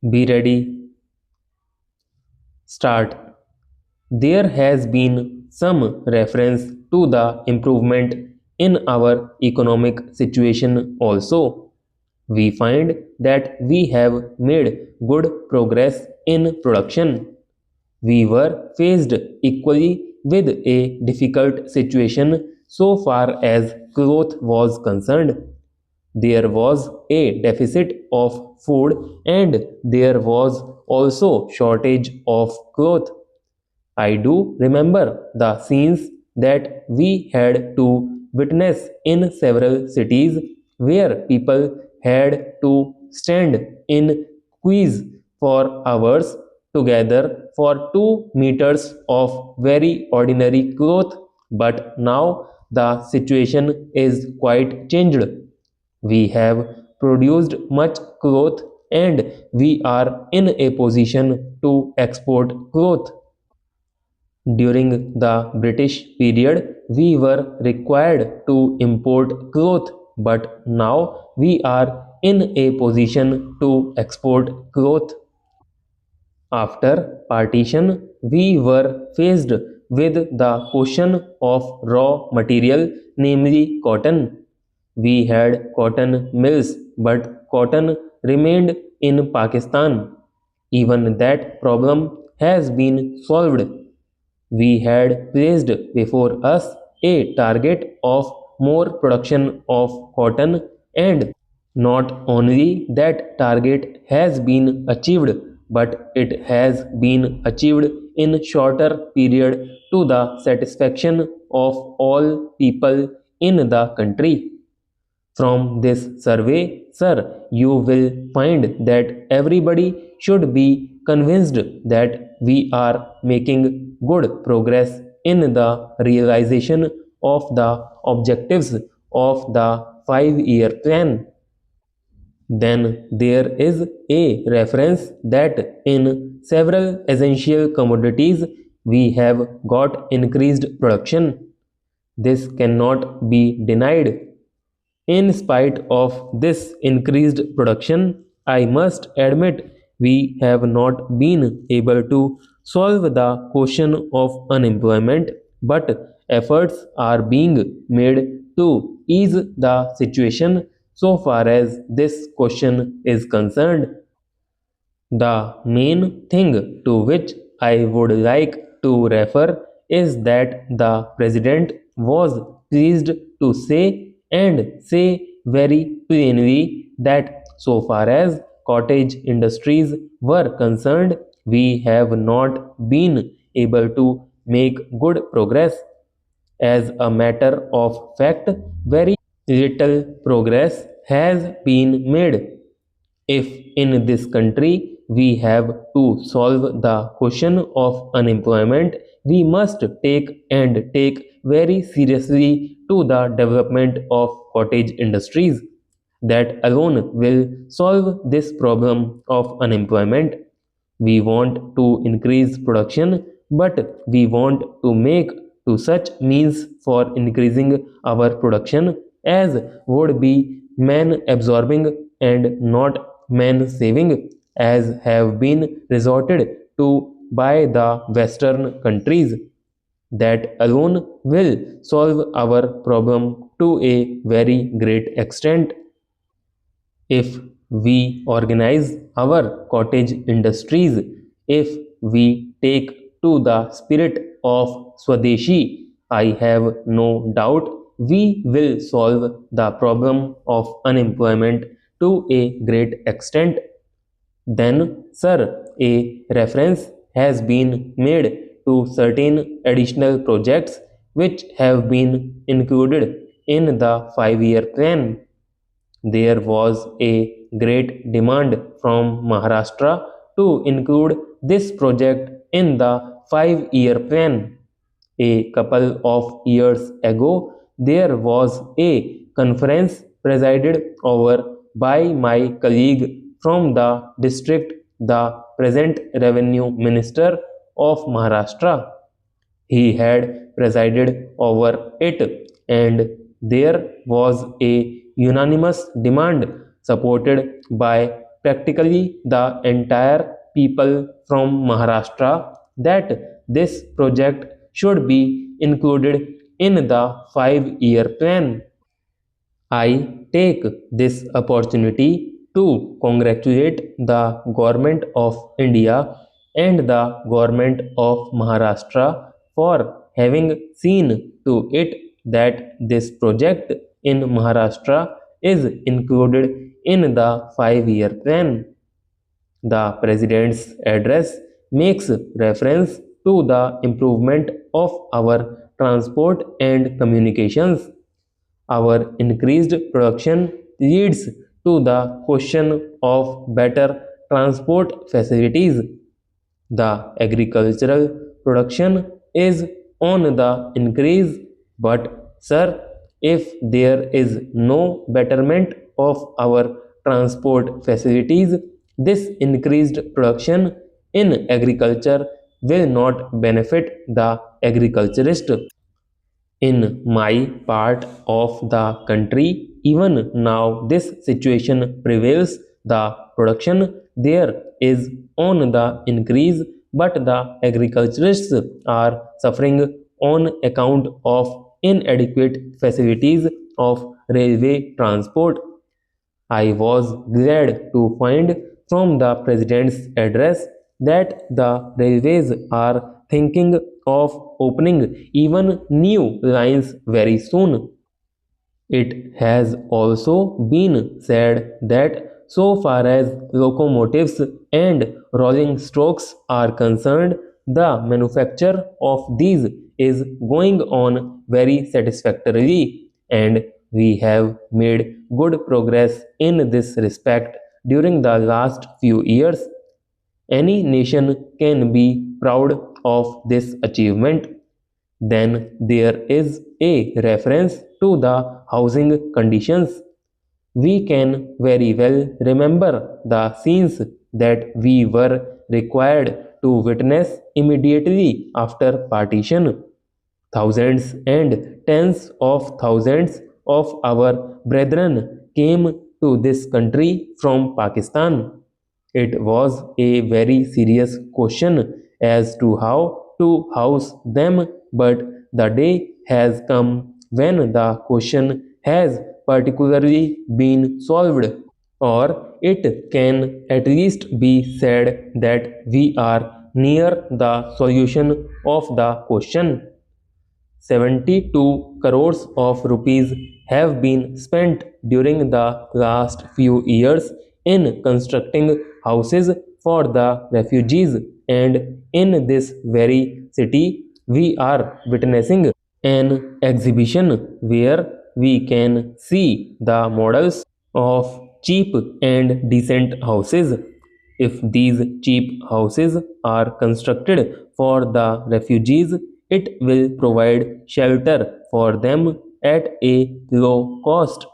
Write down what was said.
Be ready, start. There has been some reference to the improvement in our economic situation also. We find that we have made good progress in production. We were faced equally with a difficult situation so far as growth was concerned. There was a deficit of food and there was also shortage of cloth. I do remember the scenes that we had to witness in several cities where people had to stand in queues for hours together for 2 meters of very ordinary cloth. But now the situation is quite changed. We have produced much cloth and we are in a position to export cloth. During the British period, we were required to import cloth, but now we are in a position to export cloth. After partition, we were faced with the question of raw material, namely cotton. We had cotton mills, but cotton remained in Pakistan. Even that problem has been solved. We had placed before us a target of more production of cotton, and not only that target has been achieved, but it has been achieved in shorter period to the satisfaction of all people in the country. From this survey, sir, you will find that everybody should be convinced that we are making good progress in the realization of the objectives of the 5 year plan. Then there is a reference that in several essential commodities we have got increased production. This cannot be denied. In spite of this increased production, I must admit we have not been able to solve the question of unemployment, but efforts are being made to ease the situation so far as this question is concerned. The main thing to which I would like to refer is that the President was pleased to say very plainly that so far as cottage industries were concerned, we have not been able to make good progress. As a matter of fact, very little progress has been made. If in this country we have to solve the question of unemployment, we must take very seriously to the development of cottage industries. That alone will solve this problem of unemployment. We want to increase production, but we want to make to such means for increasing our production as would be man absorbing and not man saving, as have been resorted to by the Western countries. That alone will solve our problem to a very great extent. If we organize our cottage industries, if we take to the spirit of Swadeshi, I have no doubt we will solve the problem of unemployment to a great extent. Then, sir, a reference has been made to certain additional projects which have been included in the 5 year plan. There was a great demand from Maharashtra to include this project in the 5 year plan. A couple of years ago, there was a conference presided over by my colleague from the district, the present Revenue Minister of Maharashtra. He had presided over it, and there was a unanimous demand supported by practically the entire people from Maharashtra that this project should be included in the 5-year plan. I take this opportunity to congratulate the Government of India and the Government of Maharashtra for having seen to it that this project in Maharashtra is included in the 5-year plan. The President's address makes reference to the improvement of our transport and communications. Our increased production leads to the question of better transport facilities. The agricultural production is on the increase, but sir, if there is no betterment of our transport facilities, this increased production in agriculture will not benefit the agriculturist. In my part of the country, even now this situation prevails. The production there is on the increase, but the agriculturists are suffering on account of inadequate facilities of railway transport. I was glad to find from the President's address that the railways are thinking of opening even new lines very soon. It has also been said that so far as locomotives and rolling stocks are concerned, the manufacture of these is going on very satisfactorily, and we have made good progress in this respect during the last few years. Any nation can be proud of this achievement. Then there is a reference to the housing conditions. We can very well remember the scenes that we were required to witness immediately after partition. Thousands and tens of thousands of our brethren came to this country from Pakistan. It was a very serious question as to how to house them, but the day has come when the question has particularly been solved, or it can at least be said that we are near the solution of the question. 72 crores of rupees have been spent during the last few years in constructing houses for the refugees, and in this very city we are witnessing an exhibition where we can see the models of cheap and decent houses. If these cheap houses are constructed for the refugees, it will provide shelter for them at a low cost.